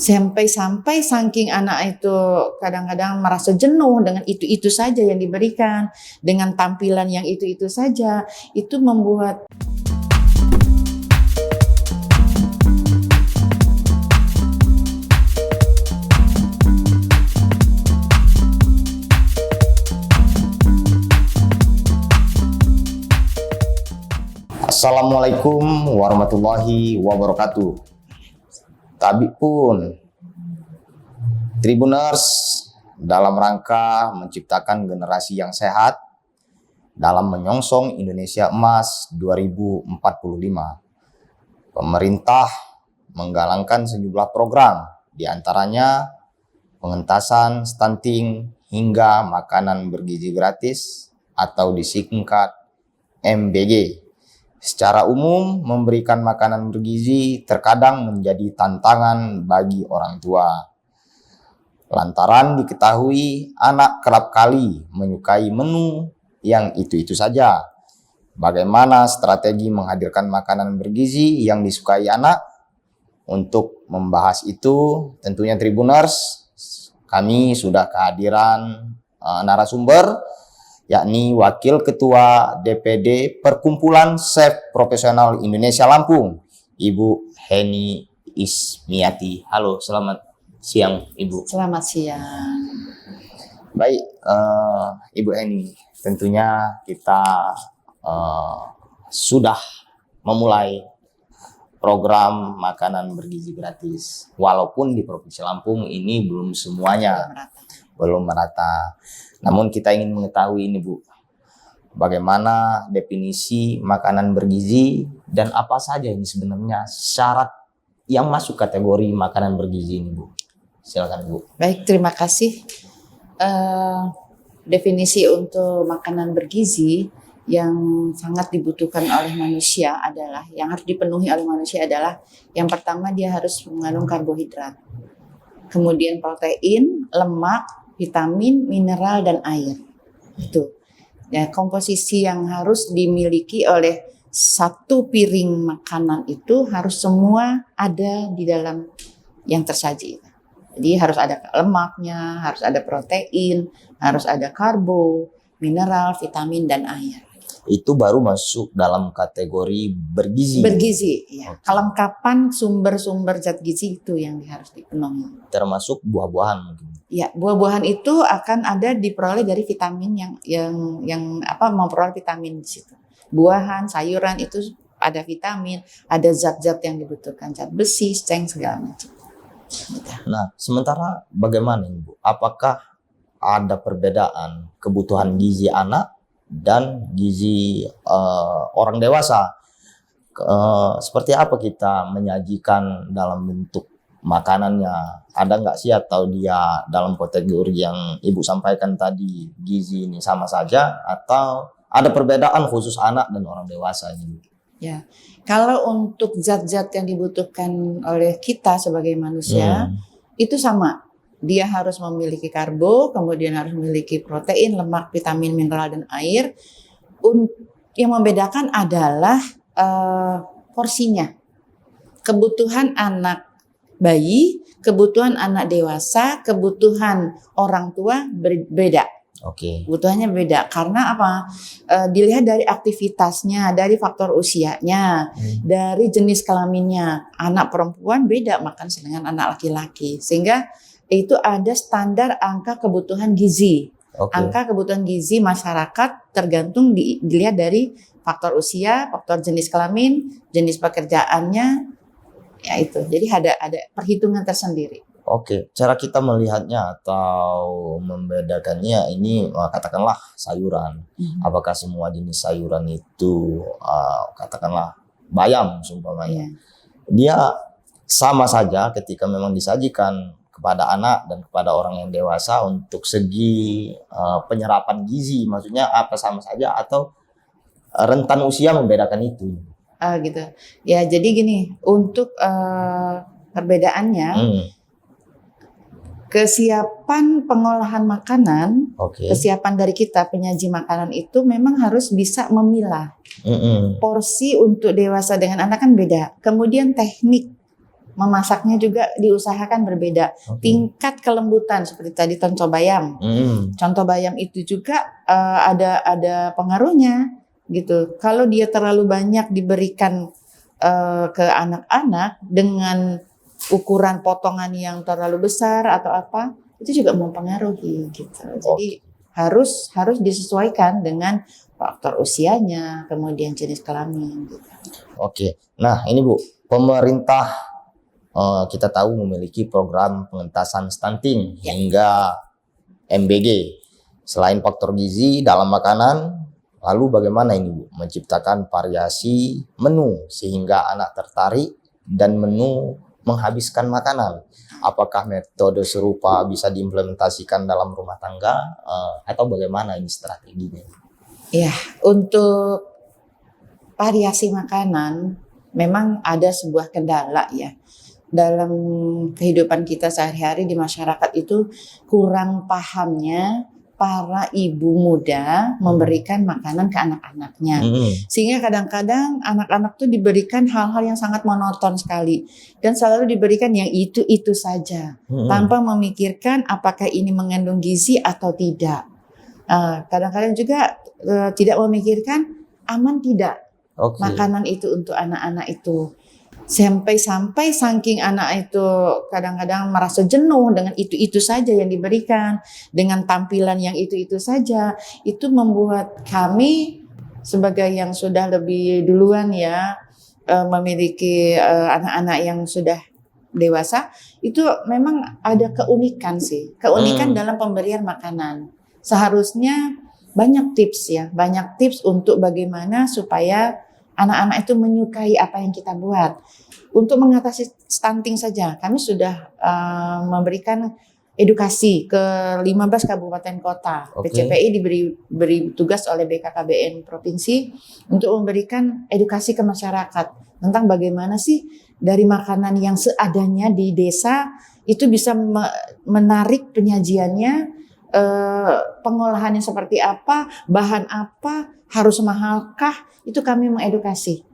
Sampai saking anak itu kadang-kadang merasa jenuh dengan itu-itu saja yang diberikan, dengan tampilan yang itu-itu saja, itu membuat Assalamualaikum warahmatullahi wabarakatuh. Tabib pun Tribuners, dalam rangka menciptakan generasi yang sehat dalam menyongsong Indonesia Emas 2045, pemerintah menggalangkan sejumlah program, diantaranya pengentasan stunting hingga makanan bergizi gratis atau disingkat MBG. Secara umum, memberikan makanan bergizi terkadang menjadi tantangan bagi orang tua. Lantaran diketahui anak kerap kali menyukai menu yang itu-itu saja. Bagaimana strategi menghadirkan makanan bergizi yang disukai anak? Untuk membahas itu, tentunya Tribuners, kami sudah kehadiran narasumber, yakni Wakil Ketua DPD Perkumpulan Chef Profesional Indonesia Lampung, Ibu Heni Ismiati. Halo, selamat siang Ibu. selamat siang. Baik, Ibu Heni, tentunya kita sudah memulai program makanan bergizi gratis. Walaupun di Provinsi Lampung ini belum semuanya, belum merata. Namun kita ingin mengetahui ini Bu, bagaimana definisi makanan bergizi dan apa saja ini sebenarnya syarat yang masuk kategori makanan bergizi ini Bu. Silakan Bu. Baik, terima kasih. Definisi untuk makanan bergizi yang sangat dibutuhkan oleh manusia adalah, yang harus dipenuhi oleh manusia adalah, yang pertama dia harus mengandung karbohidrat, kemudian protein, lemak, vitamin, mineral, dan air. Itu ya, komposisi yang harus dimiliki oleh satu piring makanan itu harus semua ada di dalam yang tersaji. Jadi harus ada lemaknya, harus ada protein, harus ada karbo, mineral, vitamin, dan air. Itu baru masuk dalam kategori bergizi. Bergizi, ya. Kelengkapan sumber-sumber zat gizi itu yang harus dipenuhi. Termasuk buah-buahan mungkin. Ya, buah-buahan itu akan ada diperoleh dari vitamin yang memperoleh vitamin di situ. Buahan, sayuran itu ada vitamin, ada zat-zat yang dibutuhkan, zat besi, zinc, segala macam. Gitu. Nah, sementara bagaimana Ibu? Apakah ada perbedaan kebutuhan gizi anak dan gizi orang dewasa? Seperti apa kita menyajikan dalam bentuk makanannya? Ada nggak sih, atau dia dalam kategori yang Ibu sampaikan tadi, gizi ini sama saja, atau ada perbedaan khusus anak dan orang dewasa ini? Ya, kalau untuk zat-zat yang dibutuhkan oleh kita sebagai manusia itu sama. Dia harus memiliki karbo, kemudian harus memiliki protein, lemak, vitamin, mineral, dan air. Yang membedakan adalah porsinya. Kebutuhan anak bayi, kebutuhan anak dewasa, kebutuhan orang tua berbeda. Oke. Kebutuhannya beda karena apa? Dilihat dari aktivitasnya, dari faktor usianya, dari jenis kelaminnya. Anak perempuan beda makan dengan anak laki-laki, sehingga itu ada standar angka kebutuhan gizi. Oke. Angka kebutuhan gizi masyarakat tergantung dilihat dari faktor usia, faktor jenis kelamin, jenis pekerjaannya, ya itu. Jadi ada perhitungan tersendiri. Oke, cara kita melihatnya atau membedakannya ini katakanlah sayuran. Apakah semua jenis sayuran itu katakanlah bayam umpamanya, dia sama saja ketika memang disajikan kepada anak dan kepada orang yang dewasa untuk segi penyerapan gizi, maksudnya apa sama saja atau rentan usia membedakan itu? Gitu. Ya, jadi gini, untuk perbedaannya. Kesiapan pengolahan makanan, kesiapan dari kita penyaji makanan itu memang harus bisa memilah. Porsi untuk dewasa dengan anak kan beda. Kemudian teknik memasaknya juga diusahakan berbeda. Tingkat kelembutan seperti tadi contoh bayam. Contoh bayam itu juga ada pengaruhnya gitu. Kalau dia terlalu banyak diberikan ke anak-anak dengan ukuran potongan yang terlalu besar atau apa, itu juga mempengaruhi gitu. Jadi harus disesuaikan dengan faktor usianya, kemudian jenis kelamin gitu. Oke. Nah, ini Bu, pemerintah kita tahu memiliki program pengentasan stunting hingga MBG. Selain faktor gizi dalam makanan, lalu bagaimana ini Bu menciptakan variasi menu sehingga anak tertarik dan menu menghabiskan makanan? Apakah metode serupa bisa diimplementasikan dalam rumah tangga atau bagaimana ini strateginya? Ya, untuk variasi makanan memang ada sebuah kendala ya. Dalam kehidupan kita sehari-hari di masyarakat itu kurang pahamnya para ibu muda memberikan makanan ke anak-anaknya. Sehingga kadang-kadang anak-anak tuh diberikan hal-hal yang sangat monoton sekali. Dan selalu diberikan yang itu-itu saja. Tanpa memikirkan apakah ini mengandung gizi atau tidak. Kadang-kadang juga tidak memikirkan aman tidak makanan itu untuk anak-anak itu. Sampai saking anak itu kadang-kadang merasa jenuh dengan itu-itu saja yang diberikan, dengan tampilan yang itu-itu saja, itu membuat kami sebagai yang sudah lebih duluan ya memiliki anak-anak yang sudah dewasa, itu memang ada keunikan sih, keunikan dalam pemberian makanan. Seharusnya banyak tips untuk bagaimana supaya anak-anak itu menyukai apa yang kita buat. Untuk mengatasi stunting saja, kami sudah memberikan edukasi ke 15 kabupaten kota. PCPI diberi tugas oleh BKKBN Provinsi untuk memberikan edukasi ke masyarakat tentang bagaimana sih dari makanan yang seadanya di desa itu bisa menarik penyajiannya, pengolahannya seperti apa, bahan apa, harus mahalkah, itu kami mengedukasi.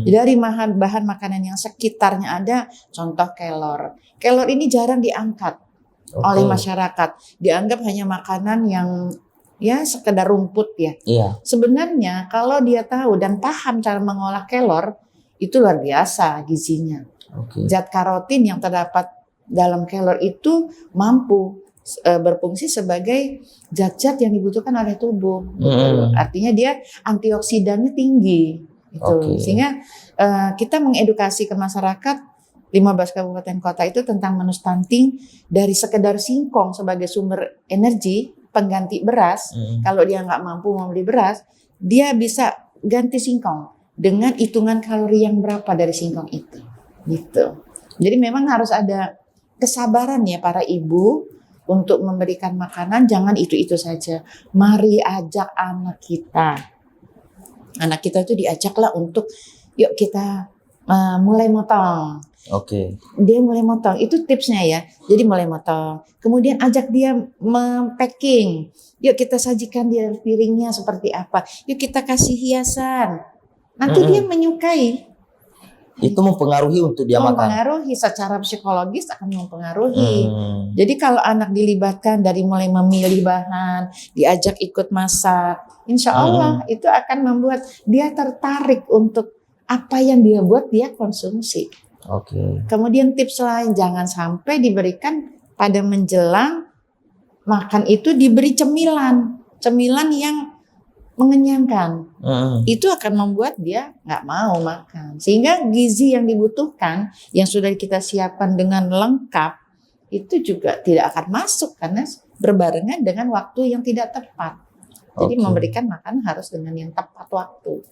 Dari bahan makanan yang sekitarnya ada, contoh kelor. Kelor ini jarang diangkat oleh masyarakat. Dianggap hanya makanan yang ya sekedar rumput ya. Sebenarnya kalau dia tahu dan paham cara mengolah kelor, itu luar biasa gizinya. Zat karotin yang terdapat dalam kelor itu mampu berfungsi sebagai zat-zat yang dibutuhkan oleh tubuh. Artinya dia antioksidannya tinggi. Sehingga kita mengedukasi ke masyarakat 15 kabupaten kota itu tentang menu stunting, dari sekedar singkong sebagai sumber energi pengganti beras. Kalau dia nggak mampu membeli beras, dia bisa ganti singkong dengan hitungan kalori yang berapa dari singkong itu. Gitu. Jadi memang harus ada kesabaran ya para ibu untuk memberikan makanan, jangan itu-itu saja. Mari ajak anak kita. Anak kita itu diajaklah untuk yuk kita mulai motong. Dia mulai motong, itu tipsnya ya. Jadi mulai motong. Kemudian ajak dia mempacking. Yuk kita sajikan dia piringnya seperti apa. Yuk kita kasih hiasan. Nanti dia menyukai. Itu mempengaruhi untuk dia makan. Mempengaruhi secara psikologis, akan mempengaruhi. Jadi kalau anak dilibatkan dari mulai memilih bahan, diajak ikut masak, insya Allah itu akan membuat dia tertarik untuk apa yang dia buat dia konsumsi. Kemudian tips lain, jangan sampai diberikan pada menjelang makan itu diberi cemilan yang mengenyangkan. Itu akan membuat dia nggak mau makan. Sehingga gizi yang dibutuhkan, yang sudah kita siapkan dengan lengkap, itu juga tidak akan masuk karena berbarengan dengan waktu yang tidak tepat. Jadi memberikan makan harus dengan yang tepat waktu.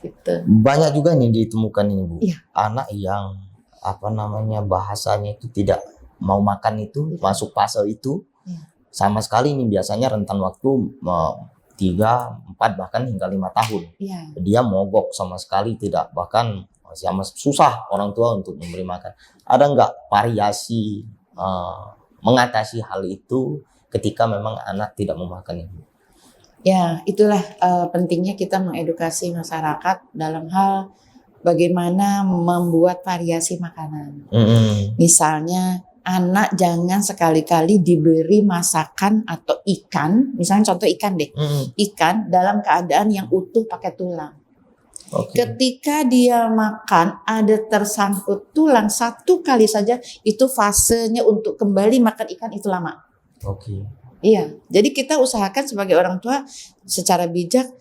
Gitu. Banyak juga nih ditemukan ini Bu, anak yang bahasanya itu tidak mau makan itu, masuk fase itu, sama sekali ini biasanya rentan waktu 3, 4 bahkan hingga 5 tahun. Dia mogok sama sekali tidak, bahkan sama susah orang tua untuk memberi makan. Ada nggak variasi mengatasi hal itu ketika memang anak tidak mau makan itu? Ya, itulah pentingnya kita mengedukasi masyarakat dalam hal bagaimana membuat variasi makanan. Misalnya anak jangan sekali-kali diberi masakan atau ikan, misalnya contoh ikan deh, ikan dalam keadaan yang utuh pakai tulang. Ketika dia makan ada tersangkut tulang satu kali saja, itu fasenya untuk kembali makan ikan itu lama. Iya, jadi kita usahakan sebagai orang tua secara bijak,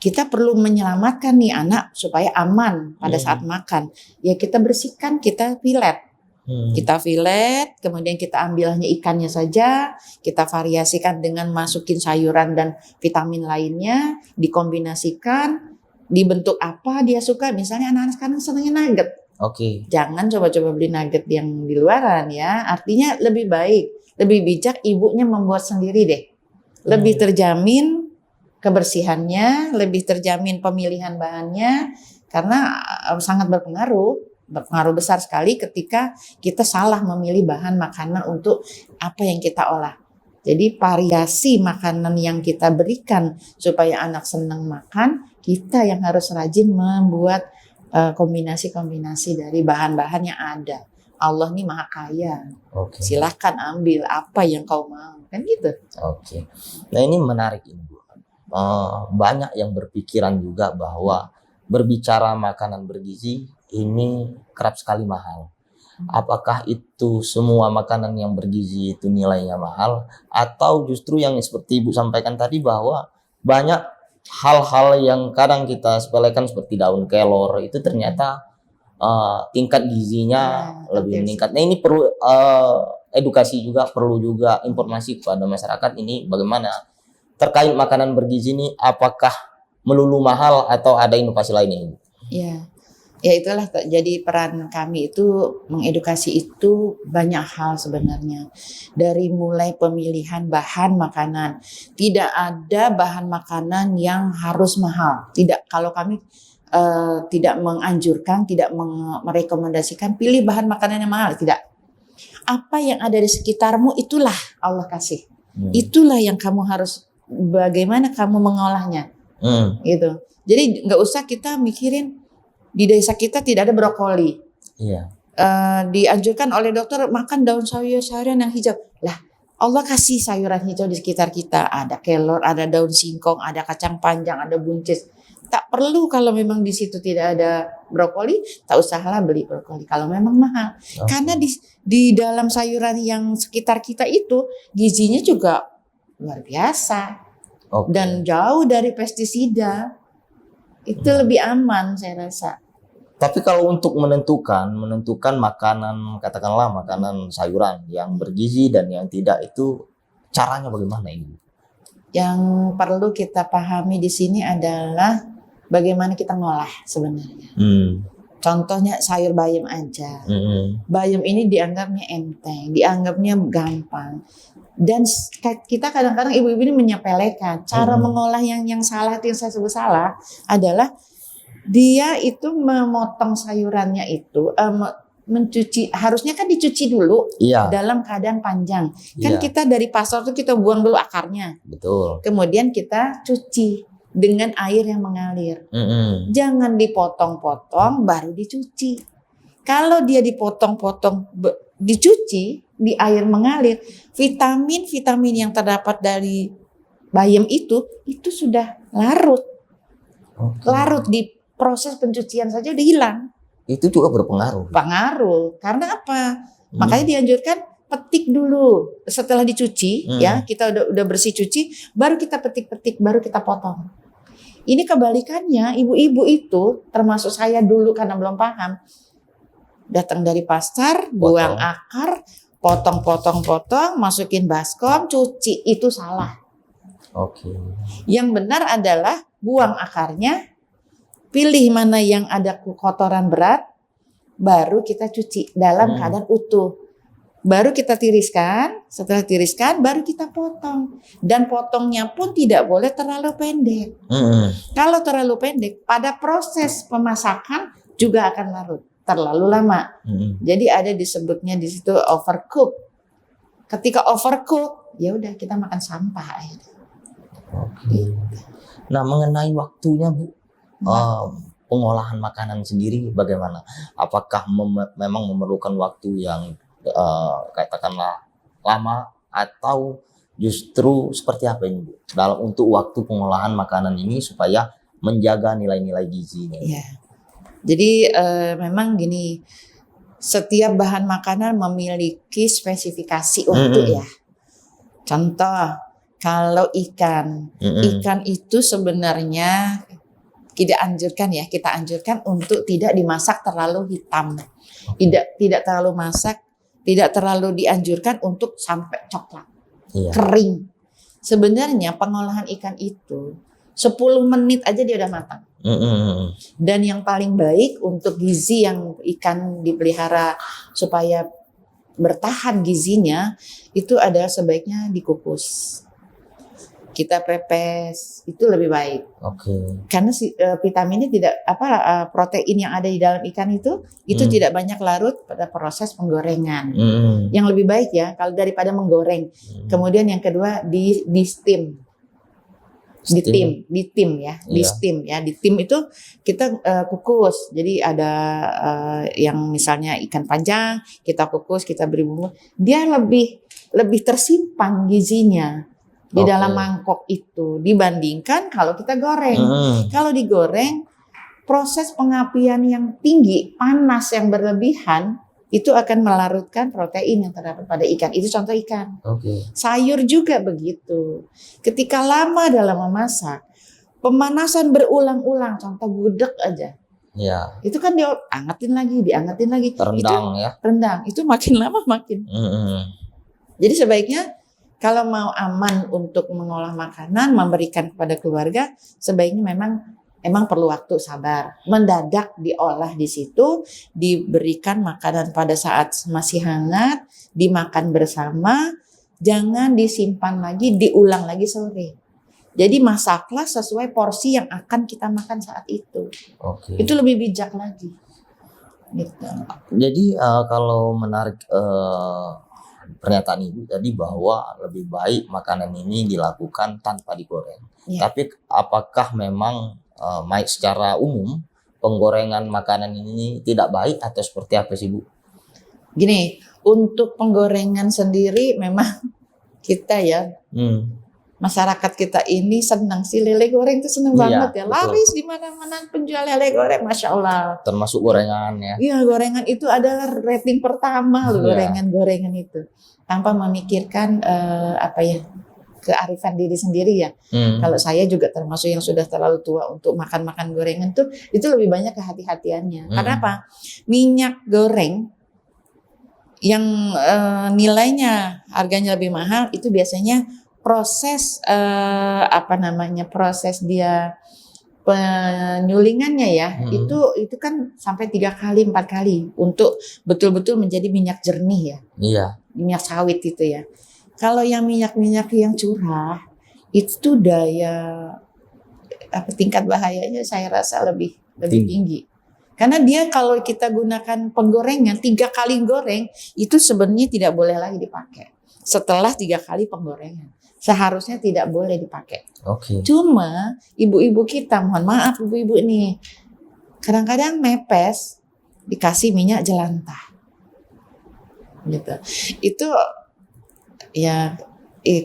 kita perlu menyelamatkan nih anak supaya aman pada saat makan. Ya kita bersihkan, kita filet. Kita filet, kemudian kita ambil hanya ikannya saja, kita variasikan dengan masukin sayuran dan vitamin lainnya, dikombinasikan, dibentuk apa dia suka. Misalnya anak-anak sekarang senangnya nugget. Jangan coba-coba beli nugget yang di luaran ya. Artinya lebih baik, lebih bijak ibunya membuat sendiri deh. Lebih terjamin kebersihannya, lebih terjamin pemilihan bahannya, karena sangat berpengaruh besar sekali ketika kita salah memilih bahan makanan untuk apa yang kita olah. Jadi variasi makanan yang kita berikan supaya anak senang makan, kita yang harus rajin membuat kombinasi-kombinasi dari bahan-bahan yang ada. Allah ini maha kaya, silahkan ambil apa yang kau mau, kan gitu. Nah ini menarik ini Bu. Banyak yang berpikiran juga bahwa berbicara makanan bergizi ini kerap sekali mahal. Apakah itu semua makanan yang bergizi itu nilainya mahal, atau justru yang seperti Ibu sampaikan tadi bahwa banyak hal-hal yang kadang kita sepelekan seperti daun kelor itu ternyata tingkat gizinya lebih meningkat. Nah ini perlu edukasi juga, perlu juga informasi kepada masyarakat ini bagaimana terkait makanan bergizi ini, apakah melulu mahal atau ada inovasi lainnya? Ya itulah jadi peran kami itu mengedukasi itu banyak hal sebenarnya. Dari mulai pemilihan bahan makanan. Tidak ada bahan makanan yang harus mahal. Tidak, kalau kami tidak menganjurkan, tidak merekomendasikan pilih bahan makanan yang mahal, tidak. Apa yang ada di sekitarmu itulah Allah kasih. Itulah yang kamu harus, bagaimana kamu mengolahnya. Gitu. Jadi nggak usah kita mikirin di desa kita tidak ada brokoli. Dianjurkan oleh dokter makan daun sayuran yang hijau. Lah, Allah kasih sayuran hijau di sekitar kita. Ada kelor, ada daun singkong, ada kacang panjang, ada buncis. Tak perlu kalau memang di situ tidak ada brokoli, tak usahlah beli brokoli kalau memang mahal. Karena di dalam sayuran yang sekitar kita itu gizinya juga luar biasa. Dan jauh dari pestisida. Itu lebih aman saya rasa. Tapi kalau untuk menentukan makanan, katakanlah makanan sayuran yang bergizi dan yang tidak, itu caranya bagaimana ini? Yang perlu kita pahami di sini adalah bagaimana kita ngolah sebenarnya. Contohnya sayur bayam aja. Bayam ini dianggapnya enteng, dianggapnya gampang. Dan kita kadang-kadang ibu-ibu ini menyepelekan. Cara mengolah yang salah, yang saya sebut salah adalah dia itu memotong sayurannya itu mencuci, harusnya kan dicuci dulu dalam keadaan panjang. Kan kita dari pasar tuh kita buang dulu akarnya. Betul. Kemudian kita cuci dengan air yang mengalir. Jangan dipotong-potong baru dicuci. Kalau dia dipotong-potong dicuci di air mengalir, vitamin-vitamin yang terdapat dari bayam itu sudah larut. Larut di proses pencucian saja udah hilang. Itu juga berpengaruh. Karena apa? Makanya dianjurkan petik dulu setelah dicuci, ya kita udah bersih cuci, baru kita petik-petik, baru kita potong. Ini kebalikannya, ibu-ibu itu termasuk saya dulu karena belum paham, datang dari pasar, buang akar, potong, masukin baskom, cuci, itu salah. Yang benar adalah buang akarnya, pilih mana yang ada kotoran berat, baru kita cuci dalam keadaan utuh. Baru kita tiriskan, setelah tiriskan baru kita potong. Dan potongnya pun tidak boleh terlalu pendek. Kalau terlalu pendek, pada proses pemasakan juga akan larut, terlalu lama. Jadi ada disebutnya di situ overcook. Ketika overcook, ya udah kita makan sampah akhirnya. Nah, mengenai waktunya Bu, pengolahan makanan sendiri bagaimana? Apakah memang memerlukan waktu yang katakanlah lama atau justru seperti apa ini Bu? Dalam untuk waktu pengolahan makanan ini supaya menjaga nilai-nilai gizinya. Ya. Jadi memang gini, setiap bahan makanan memiliki spesifikasi waktu ya. Contoh, kalau ikan itu sebenarnya kita anjurkan untuk tidak dimasak terlalu hitam. Tidak terlalu masak, tidak terlalu dianjurkan untuk sampai coklat. Kering. Sebenarnya pengolahan ikan itu 10 menit aja dia udah matang. Dan yang paling baik untuk gizi yang ikan dipelihara supaya bertahan gizinya itu adalah sebaiknya dikukus. Kita pepes itu lebih baik. Karena vitaminnya tidak protein yang ada di dalam ikan itu tidak banyak larut pada proses penggorengan. Yang lebih baik ya kalau daripada menggoreng. Kemudian yang kedua di steam. Di steam itu kita kukus. Jadi ada yang misalnya ikan panjang kita kukus, kita beri bumbu, dia lebih tersimpan gizinya di dalam mangkok itu dibandingkan kalau kita goreng. Kalau digoreng, proses pengapian yang tinggi, panas yang berlebihan itu akan melarutkan protein yang terdapat pada ikan. Itu contoh ikan. Sayur juga begitu. Ketika lama dalam memasak, pemanasan berulang-ulang, contoh gudeg aja. Itu kan diangetin lagi. Rendang. Itu makin lama makin. Jadi sebaiknya kalau mau aman untuk mengolah makanan, memberikan kepada keluarga, sebaiknya memang perlu waktu, sabar. Mendadak diolah di situ, diberikan makanan pada saat masih hangat, dimakan bersama, jangan disimpan lagi, diulang lagi sore. Jadi masaklah sesuai porsi yang akan kita makan saat itu. Itu lebih bijak lagi. Gitu. Jadi kalau menarik pernyataan Ibu tadi bahwa lebih baik makanan ini dilakukan tanpa digoreng. Tapi apakah memang secara umum penggorengan makanan ini tidak baik atau seperti apa sih Bu? Gini, untuk penggorengan sendiri memang kita ya masyarakat kita ini senang sih lele goreng itu senang banget ya. Laris di mana-mana penjual lele goreng, Masya Allah. Termasuk gorengan ya. Iya, gorengan itu adalah rating pertama loh, gorengan itu. Tanpa memikirkan kearifan diri sendiri ya. Kalau saya juga termasuk yang sudah terlalu tua untuk makan gorengan tuh, itu lebih banyak kehati-hatiannya. Karena apa? Minyak goreng yang nilainya harganya lebih mahal itu biasanya proses proses dia penyulingannya ya, itu kan sampai 3 kali 4 kali untuk betul-betul menjadi minyak jernih ya. Minyak sawit itu ya. Kalau yang minyak-minyak yang curah itu tingkat bahayanya saya rasa lebih tinggi. Karena dia kalau kita gunakan penggorengan 3 kali goreng itu sebenarnya tidak boleh lagi dipakai. Setelah 3 kali penggorengan seharusnya tidak boleh dipakai. Cuma ibu-ibu kita, mohon maaf ibu-ibu nih, kadang-kadang mepes dikasih minyak jelantah, gitu. Itu ya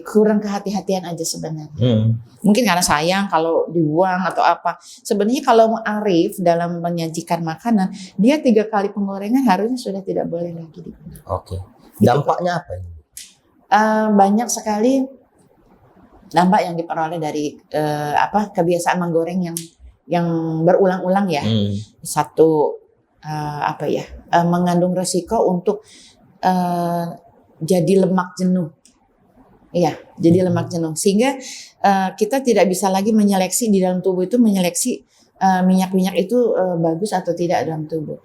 kurang kehati-hatian aja sebenarnya. Mungkin karena sayang kalau dibuang atau apa. Sebenarnya kalau arif dalam menyajikan makanan, dia 3 kali penggorengan harusnya sudah tidak boleh lagi digunakan. Dampaknya apa ini? Banyak sekali dampak yang diperoleh dari kebiasaan menggoreng yang berulang-ulang ya. Satu mengandung resiko untuk jadi lemak jenuh. Iya, jadi lemak jenuh. Sehingga kita tidak bisa lagi menyeleksi di dalam tubuh itu, menyeleksi minyak-minyak itu bagus atau tidak dalam tubuh.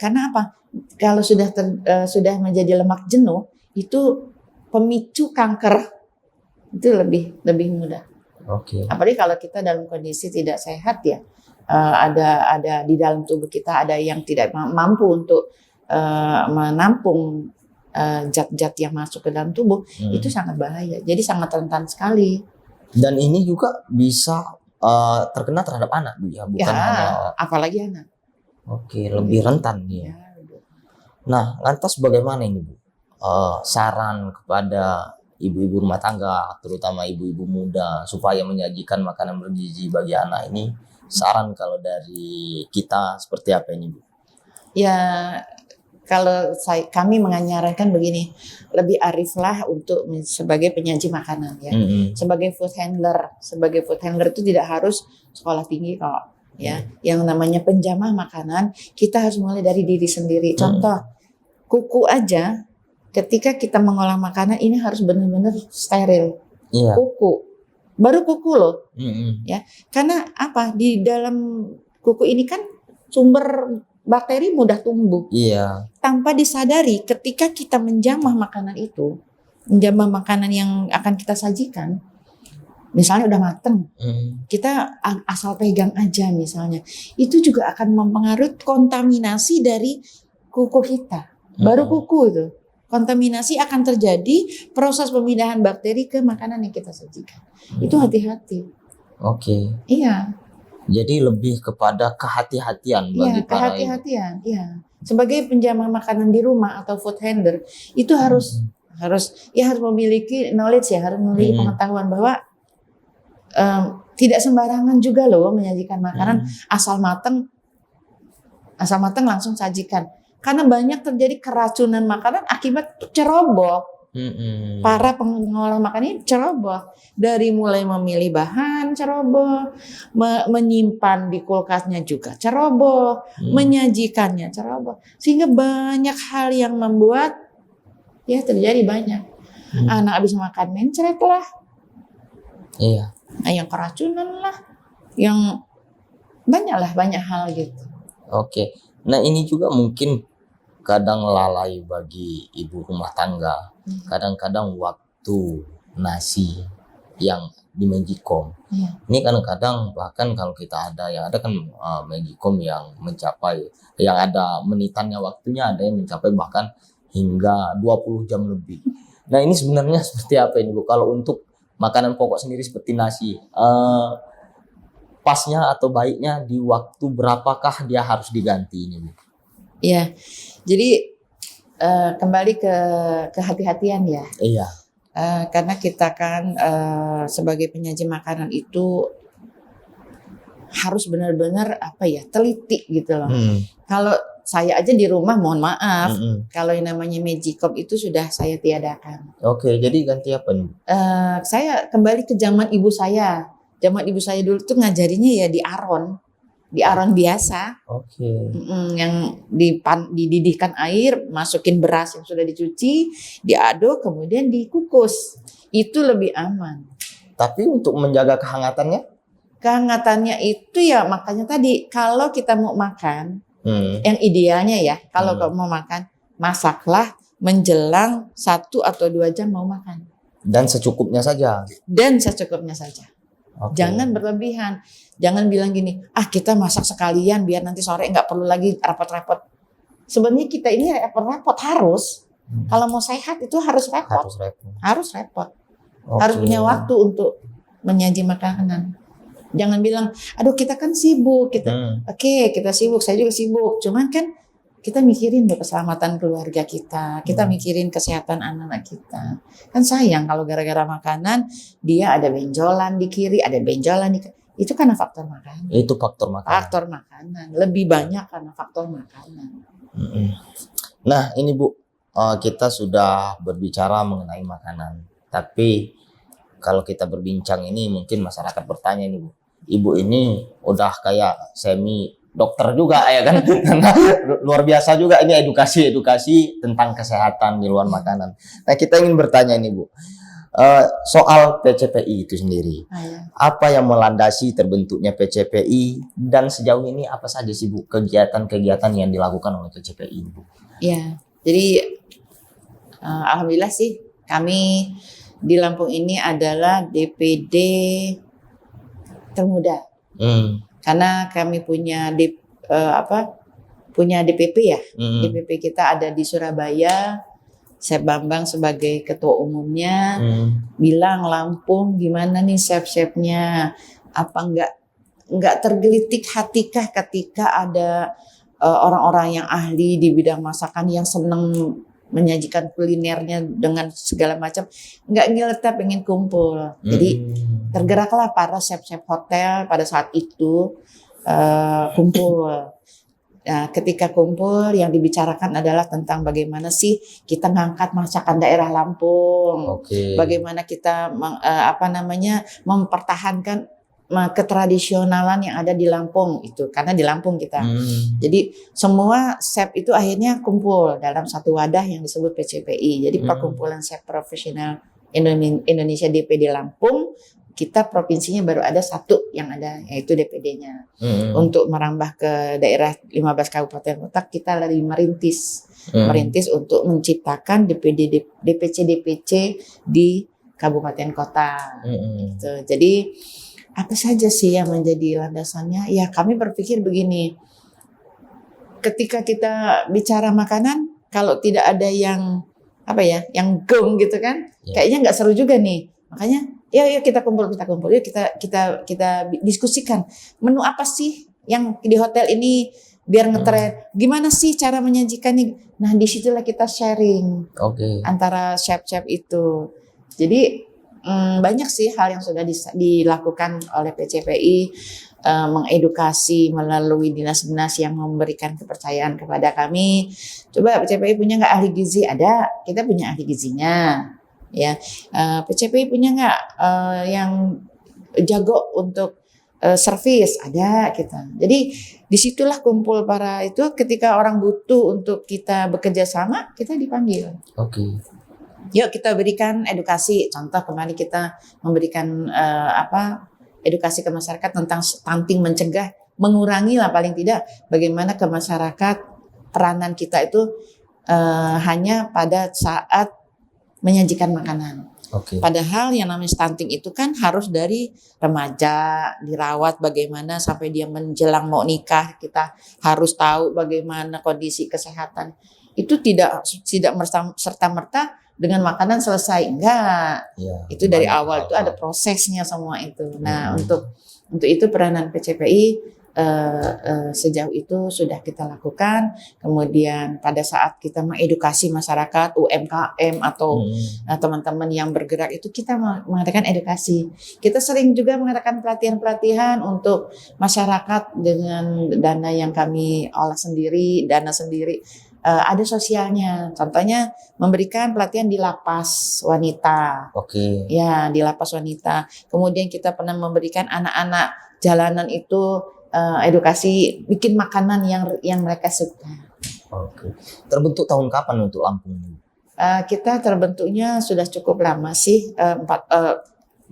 Karena apa? Kalau sudah menjadi lemak jenuh, itu pemicu kanker itu lebih mudah. Apalagi kalau kita dalam kondisi tidak sehat ya, ada di dalam tubuh kita ada yang tidak mampu untuk menampung zat-zat yang masuk ke dalam tubuh, itu sangat bahaya. Jadi sangat rentan sekali. Dan ini juga bisa terkena terhadap anak Bu ya, bukan Ya, hanya apalagi anak. oke, lebih rentan dia. Ya, Nah, lantas bagaimana ini Bu? Saran kepada ibu-ibu rumah tangga, terutama ibu-ibu muda, supaya menyajikan makanan bergizi bagi anak ini, saran kalau dari kita seperti apa ini Bu? ya kalau kami menyarankan begini, lebih ariflah untuk sebagai penyaji makanan ya. Sebagai food handler itu tidak harus sekolah tinggi kok ya. Yang namanya penjamah makanan kita harus mulai dari diri sendiri. Contoh, kuku aja ketika kita mengolah makanan ini harus benar-benar steril. Iya. Kuku, baru kuku loh, ya. Karena apa? Di dalam kuku ini kan sumber bakteri mudah tumbuh. Iya. Tanpa disadari, ketika kita menjamah makanan itu, menjamah makanan yang akan kita sajikan, misalnya udah mateng, kita asal pegang aja misalnya, itu juga akan mempengaruhi kontaminasi dari kuku kita. Baru kuku itu, kontaminasi akan terjadi proses pemindahan bakteri ke makanan yang kita sajikan. Itu hati-hati. Oke. Iya. Jadi lebih kepada kehati-hatian bagi para ibu. Kehati-hatian. Iya. Sebagai penjamah makanan di rumah atau food handler itu harus memiliki knowledge ya, harus memiliki pengetahuan bahwa tidak sembarangan juga loh menyajikan makanan asal mateng langsung sajikan. Karena banyak terjadi keracunan makanan akibat ceroboh. Para pengolah makan ini ceroboh, dari mulai memilih bahan ceroboh, menyimpan di kulkasnya juga ceroboh, menyajikannya ceroboh, sehingga banyak hal yang membuat ya terjadi banyak. Anak habis makan mencret lah, Iya. yang keracunan lah, yang banyak hal gitu. Oke. Nah ini juga mungkin kadang lalai bagi ibu rumah tangga. Kadang-kadang waktu nasi yang di Magicom. Ini kadang-kadang bahkan kalau kita ada kan Magicom yang mencapai, yang ada menitannya waktunya, ada yang mencapai bahkan hingga 20 jam lebih. Nah ini sebenarnya seperti apa ini Bu? Kalau untuk makanan pokok sendiri seperti nasi, pasnya atau baiknya di waktu berapakah dia harus diganti ini Bu? Ya, jadi kembali ke kehati-hatian ya. Iya. Karena kita kan sebagai penyaji makanan itu harus benar-benar teliti gitu loh. Kalau saya aja di rumah mohon maaf, kalau yang namanya Magicom itu sudah saya tiadakan. Oke, jadi ganti apa nih? Saya kembali ke zaman ibu saya. Zaman ibu saya dulu tuh ngajarinya ya di aron biasa. Oke. Yang dididihkan air, masukin beras yang sudah dicuci, diaduk, kemudian dikukus. Itu lebih aman. Tapi untuk menjaga kehangatannya? Kehangatannya itu ya makanya tadi kalau kita mau makan, yang idealnya ya kalau mau makan, masaklah menjelang 1 atau 2 jam mau makan. Dan secukupnya saja. Okay. Jangan berlebihan. Jangan bilang gini, kita masak sekalian biar nanti sore nggak perlu lagi repot-repot. Sebenarnya kita ini repot-repot harus. Kalau mau sehat itu harus repot. Harus repot. Okay. Harus punya waktu untuk menyaji makanan. Jangan bilang, aduh kita kan sibuk. Oke, kita sibuk, saya juga sibuk. Cuman kan kita mikirin keselamatan keluarga kita. Kita mikirin kesehatan anak-anak kita. Kan sayang kalau gara-gara makanan, dia ada benjolan di kiri, ada benjolan di kanan. Itu karena faktor makanan. Itu faktor makanan. Faktor makanan. Lebih banyak karena faktor makanan. Nah ini Bu, kita sudah berbicara mengenai makanan. Tapi kalau kita berbincang ini mungkin masyarakat bertanya nih Bu. Ibu ini udah kayak semi dokter juga ya kan. Karena luar biasa juga ini edukasi tentang kesehatan di luar makanan. Nah kita ingin bertanya nih Bu. Soal PCPI itu sendiri, apa yang melandasi terbentuknya PCPI dan sejauh ini apa saja sih Bu kegiatan-kegiatan yang dilakukan oleh PCPI Bu? Ya, jadi alhamdulillah sih kami di Lampung ini adalah DPD termuda, karena kami punya DPP ya, DPP kita ada di Surabaya. Chef Bambang sebagai ketua umumnya bilang Lampung gimana nih chef-chefnya, apa nggak tergelitik hatikah ketika ada orang-orang yang ahli di bidang masakan yang seneng menyajikan kulinernya dengan segala macam, nggak ngileta pengen kumpul. Jadi tergeraklah para chef-chef hotel pada saat itu kumpul. Nah, ketika kumpul yang dibicarakan adalah tentang bagaimana sih kita ngangkat masakan daerah Lampung, bagaimana kita mempertahankan ketradisionalan yang ada di Lampung itu, karena di Lampung kita. Jadi semua chef itu akhirnya kumpul dalam satu wadah yang disebut PCPI. Jadi Perkumpulan Chef Profesional Indonesia DPD Lampung. Kita provinsinya baru ada satu yang ada, yaitu DPD-nya. Untuk merambah ke daerah 15 kabupaten kota, kita lagi merintis untuk menciptakan DPC di kabupaten kota. Gitu. Jadi apa saja sih yang menjadi landasannya? Ya kami berpikir begini, ketika kita bicara makanan, kalau tidak ada yang gong gitu kan, kayaknya nggak seru juga nih. Makanya, yuk kita kumpul, yuk kita diskusikan menu apa sih yang di hotel ini biar ngetren. Gimana sih cara menyajikannya? Nah disitulah kita sharing antara chef-chef itu. Jadi banyak sih hal yang sudah dilakukan oleh PCPI, mengedukasi melalui dinas-dinas yang memberikan kepercayaan kepada kami. Coba PCPI punya nggak ahli gizi? Ada, kita punya ahli gizinya. Ya, PCPI punya nggak yang jago untuk servis? Ada kita. Jadi disitulah kumpul para itu. Ketika orang butuh untuk kita bekerja sama, kita dipanggil. Yuk kita berikan edukasi. Contoh kemarin kita memberikan edukasi ke masyarakat tentang stunting, mencegah, mengurangi lah paling tidak bagaimana ke masyarakat peranan kita itu hanya pada saat menyajikan makanan. Padahal yang namanya stunting itu kan harus dari remaja dirawat bagaimana sampai dia menjelang mau nikah, kita harus tahu bagaimana kondisi kesehatan. Itu tidak serta-merta dengan makanan selesai, enggak. Itu dari awal itu ada prosesnya semua itu. Nah, untuk itu peranan PCPI sejauh itu sudah kita lakukan. Kemudian pada saat kita mengedukasi masyarakat UMKM atau teman-teman yang bergerak itu, kita mengadakan edukasi. Kita sering juga mengadakan pelatihan-pelatihan untuk masyarakat dengan dana yang kami olah sendiri, dana sendiri. Ada sosialnya, contohnya memberikan pelatihan di lapas wanita. Ya, di lapas wanita. Kemudian kita pernah memberikan anak-anak jalanan itu edukasi bikin makanan yang mereka suka. Terbentuk tahun kapan untuk Lampung? Kita terbentuknya sudah cukup lama sih,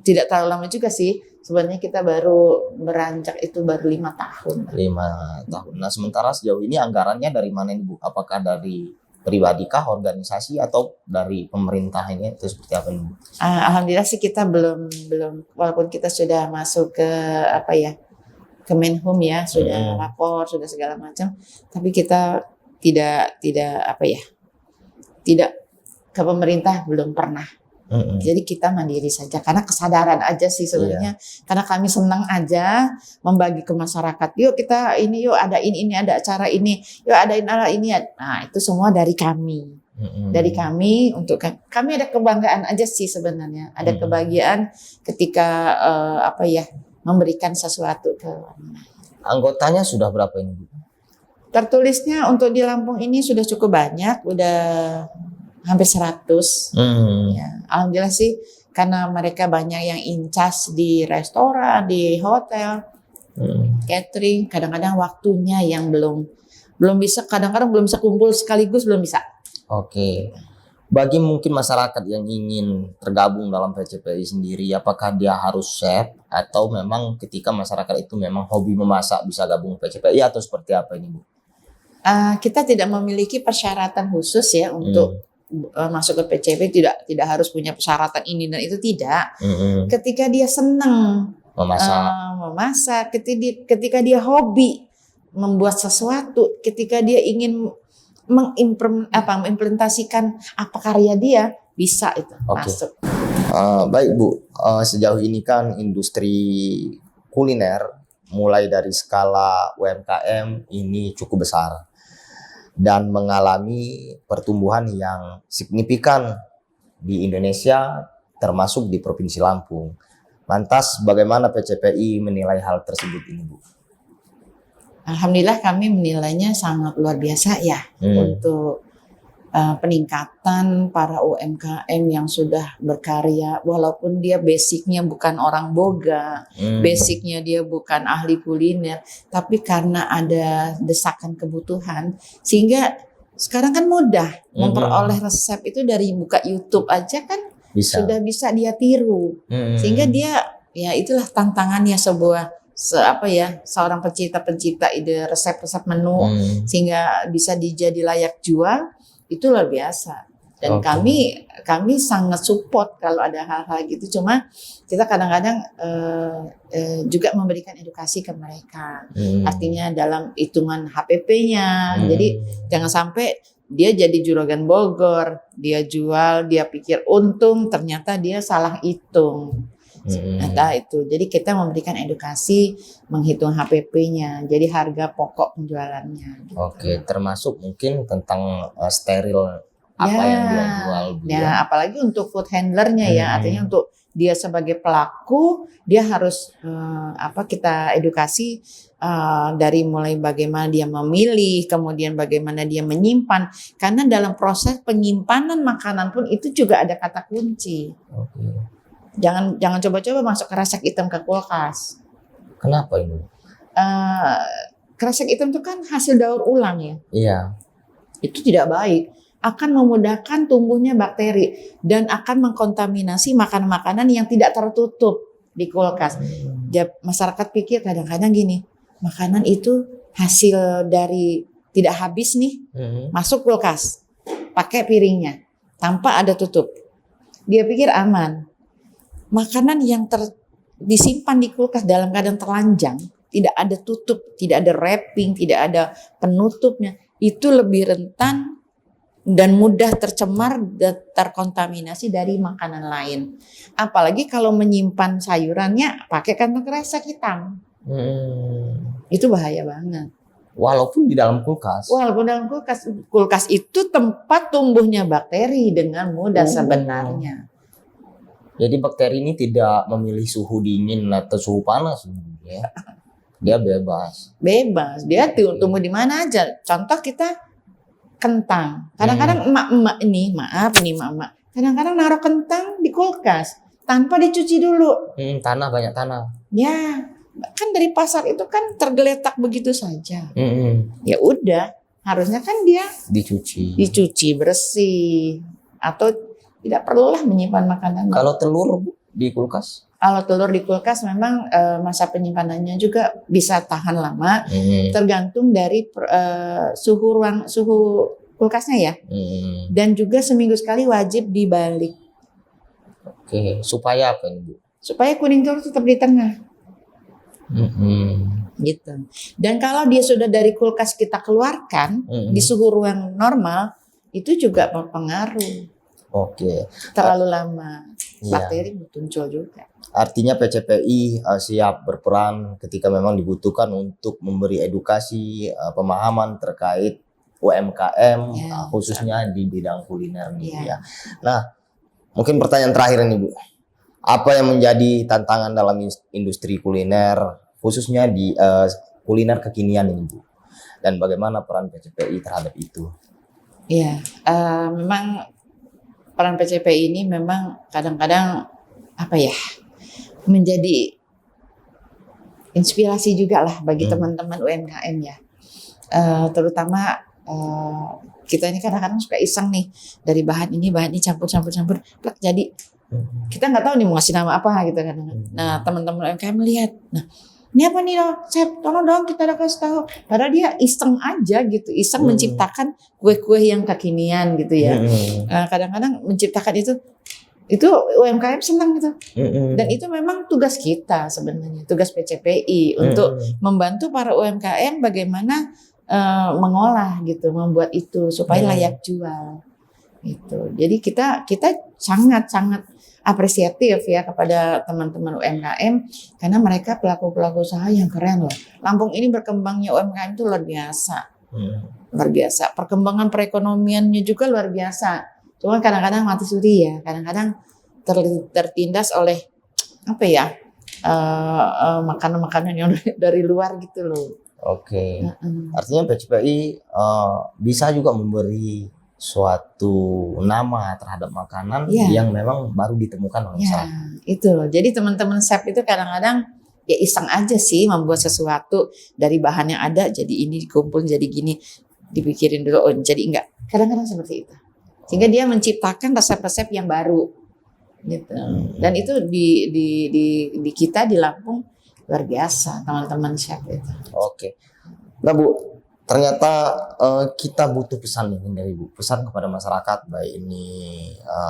tidak terlalu lama juga sih. Sebenarnya kita baru beranjak itu baru 5 tahun. 5 tahun. Nah, sementara sejauh ini anggarannya dari mana Ibu? Apakah dari pribadi kah, organisasi, atau dari pemerintah ini? Itu seperti apa Ibu? Alhamdulillah sih kita belum walaupun kita sudah masuk ke Kemenhum ya, sudah lapor, sudah segala macam, tapi kita tidak ke pemerintah belum pernah. Jadi kita mandiri saja karena kesadaran aja sih sebenarnya. Karena kami senang aja membagi ke masyarakat. Yuk kita yuk ada ini ada acara ini, yuk adain ini. Nah itu semua dari kami. Dari kami untuk kami ada kebanggaan aja sih sebenarnya. Ada kebahagiaan ketika memberikan sesuatu ke orang. Anggotanya sudah berapa ini Bu? Tertulisnya untuk di Lampung ini sudah cukup banyak, udah hampir 100. Ya, alhamdulillah sih karena mereka banyak yang incas di restoran, di hotel, catering. Kadang-kadang waktunya yang belum bisa, kadang-kadang belum bisa kumpul sekaligus, belum bisa. Bagi mungkin masyarakat yang ingin tergabung dalam PCPI sendiri, apakah dia harus chef atau memang ketika masyarakat itu memang hobi memasak bisa gabung PCPI atau seperti apa ini Bu? Kita tidak memiliki persyaratan khusus ya untuk masuk ke PCPI, tidak harus punya persyaratan ini dan itu, tidak. Ketika dia senang memasak, ketika dia hobi membuat sesuatu, ketika dia ingin mengimplementasikan apa karya dia, bisa itu masuk. Baik Bu, sejauh ini kan industri kuliner mulai dari skala UMKM ini cukup besar dan mengalami pertumbuhan yang signifikan di Indonesia termasuk di Provinsi Lampung. Lantas bagaimana PCPI menilai hal tersebut ini, Bu? Alhamdulillah kami menilainya sangat luar biasa ya untuk peningkatan para UMKM yang sudah berkarya, walaupun dia basicnya bukan orang boga, basicnya dia bukan ahli kuliner, tapi karena ada desakan kebutuhan, sehingga sekarang kan mudah memperoleh resep itu dari buka YouTube aja kan sudah bisa dia tiru, sehingga dia ya itulah tantangannya seorang pencipta ide resep-resep menu sehingga bisa dijadi layak jual. Itu luar biasa dan kami sangat support kalau ada hal-hal gitu, cuma kita kadang-kadang juga memberikan edukasi ke mereka, artinya dalam hitungan HPP-nya, jadi jangan sampai dia jadi juragan Bogor, dia jual, dia pikir untung, ternyata dia salah hitung. Nah itu, jadi kita memberikan edukasi menghitung HPP-nya, jadi harga pokok penjualannya. Gitu. Oke, termasuk mungkin tentang steril apa yang dia jual. Ya, apalagi untuk food handlernya ya, artinya untuk dia sebagai pelaku dia harus kita edukasi dari mulai bagaimana dia memilih, kemudian bagaimana dia menyimpan, karena dalam proses penyimpanan makanan pun itu juga ada kata kunci. Jangan coba-coba masuk kresek hitam ke kulkas. Kenapa ini? Kresek hitam itu kan hasil daur ulang ya. Iya. Itu tidak baik. Akan memudahkan tumbuhnya bakteri dan akan mengkontaminasi makanan-makanan yang tidak tertutup di kulkas. Masyarakat pikir kadang-kadang gini, makanan itu hasil dari tidak habis nih, masuk kulkas, pakai piringnya, tanpa ada tutup. Dia pikir aman. Makanan yang disimpan di kulkas dalam keadaan telanjang, tidak ada tutup, tidak ada wrapping, tidak ada penutupnya, itu lebih rentan dan mudah tercemar dan terkontaminasi dari makanan lain. Apalagi kalau menyimpan sayurannya pakai kantong kresek hitam. Itu bahaya banget. Walaupun di dalam kulkas. Kulkas itu tempat tumbuhnya bakteri dengan mudah sebenarnya. Jadi bakteri ini tidak memilih suhu dingin atau suhu panas, ya. Dia bebas. Dia tumbuh di mana aja. Contoh kita kentang. Kadang-kadang emak-emak ini, emak-emak, kadang-kadang naruh kentang di kulkas tanpa dicuci dulu. Banyak tanah. Ya, kan dari pasar itu kan tergeletak begitu saja. Ya udah, harusnya kan dia dicuci bersih atau tidak perlulah menyimpan makanan. Kalau telur di kulkas? Kalau telur di kulkas memang masa penyimpanannya juga bisa tahan lama, tergantung dari suhu kulkasnya ya. Dan juga seminggu sekali wajib dibalik. Oke, supaya apa ini, Bu? Supaya kuning telur tetap di tengah. Gitu. Dan kalau dia sudah dari kulkas kita keluarkan di suhu ruang normal, itu juga berpengaruh. Oke. Terlalu lama, bakteri muncul juga. Artinya PCPI siap berperan ketika memang dibutuhkan untuk memberi edukasi, pemahaman terkait UMKM, khususnya di bidang kuliner nih ya. Nah, mungkin pertanyaan terakhir nih, Bu. Apa yang menjadi tantangan dalam industri kuliner, khususnya di kuliner kekinian ini, Bu? Dan bagaimana peran PCPI terhadap itu? Iya, memang peran PCPI ini memang kadang-kadang menjadi inspirasi juga lah bagi teman-teman UMKM ya. Terutama kita ini kadang-kadang suka iseng nih, dari bahan ini campur, jadi kita nggak tahu nih mau ngasih nama apa gitu kan. Nah teman-teman UMKM melihat, nah ini apa nih Chef, tolong dong kita udah kasih tahu. Padahal dia iseng aja gitu, menciptakan kue-kue yang kekinian gitu ya. Kadang-kadang menciptakan itu UMKM senang gitu. Dan itu memang tugas kita sebenarnya, tugas PCPI untuk membantu para UMKM bagaimana mengolah gitu, membuat itu supaya layak jual. Gitu. Jadi kita sangat apresiatif ya kepada teman-teman UMKM karena mereka pelaku-pelaku usaha yang keren loh. Lampung ini berkembangnya UMKM itu luar biasa. Luar biasa. Perkembangan perekonomiannya juga luar biasa. Cuma kadang-kadang mati suri ya. Kadang-kadang tertindas oleh apa ya? Makanan-makanan yang dari luar gitu loh. Oke. Artinya PCPI bisa juga memberi suatu nama terhadap makanan yang memang baru ditemukan oleh masyarakat. Itu loh. Jadi teman-teman chef itu kadang-kadang ya iseng aja sih membuat sesuatu dari bahan yang ada, jadi ini dikumpul jadi gini, dipikirin dulu jadi enggak. Kadang-kadang seperti itu. Sehingga dia menciptakan resep-resep yang baru gitu. Dan itu di kita di Lampung luar biasa teman-teman chef itu. Oke. Nah Bu, ternyata kita butuh pesan nih dari Bu, pesan kepada masyarakat, baik ini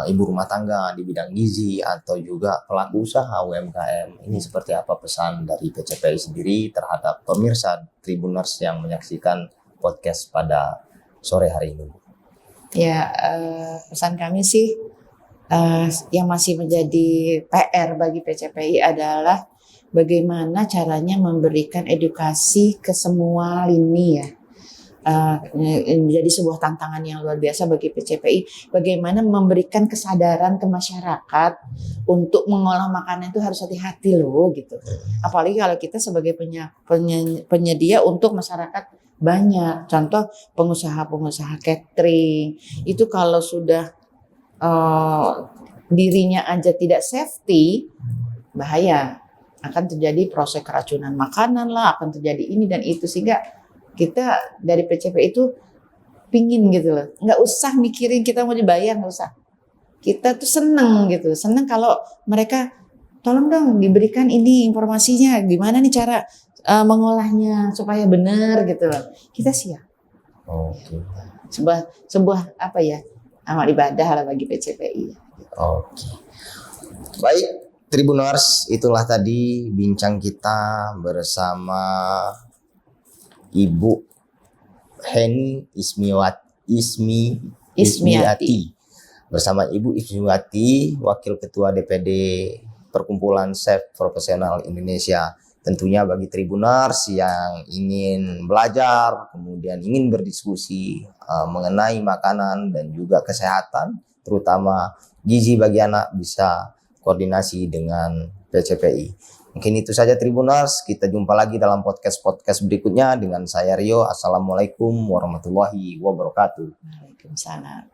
ibu rumah tangga di bidang gizi atau juga pelaku usaha UMKM. Ini seperti apa pesan dari PCPI sendiri terhadap pemirsa Tribuners yang menyaksikan podcast pada sore hari ini Bu? Ya, pesan kami sih yang masih menjadi PR bagi PCPI adalah bagaimana caranya memberikan edukasi ke semua lini ya. Menjadi sebuah tantangan yang luar biasa bagi PCPI. Bagaimana memberikan kesadaran ke masyarakat untuk mengolah makanan itu harus hati-hati loh gitu. Apalagi kalau kita sebagai penyedia untuk masyarakat banyak. Contoh pengusaha-pengusaha catering itu kalau sudah dirinya aja tidak safety, bahaya. Akan terjadi proses keracunan makanan lah, akan terjadi ini dan itu. Sehingga kita dari PCPI itu pingin gitu loh, nggak usah mikirin kita mau dibayar, nggak usah. Kita tuh seneng gitu, seneng kalau mereka tolong dong diberikan ini informasinya, gimana nih cara mengolahnya supaya benar gitu loh. Kita siap. Oke. Sebuah apa ya, amal ibadah lah bagi PCPI. Oke. Baik. Tribuners, itulah tadi bincang kita bersama Ibu Heni Ismiati. Bersama Ibu Ismiati, Wakil Ketua DPD Perkumpulan Chef Profesional Indonesia. Tentunya bagi Tribuners yang ingin belajar, kemudian ingin berdiskusi mengenai makanan dan juga kesehatan, terutama gizi bagi anak, bisa koordinasi dengan PCPI. Mungkin itu saja Tribuners, kita jumpa lagi dalam podcast berikutnya dengan saya Rio. Assalamualaikum warahmatullahi wabarakatuh. Waalaikumsalam.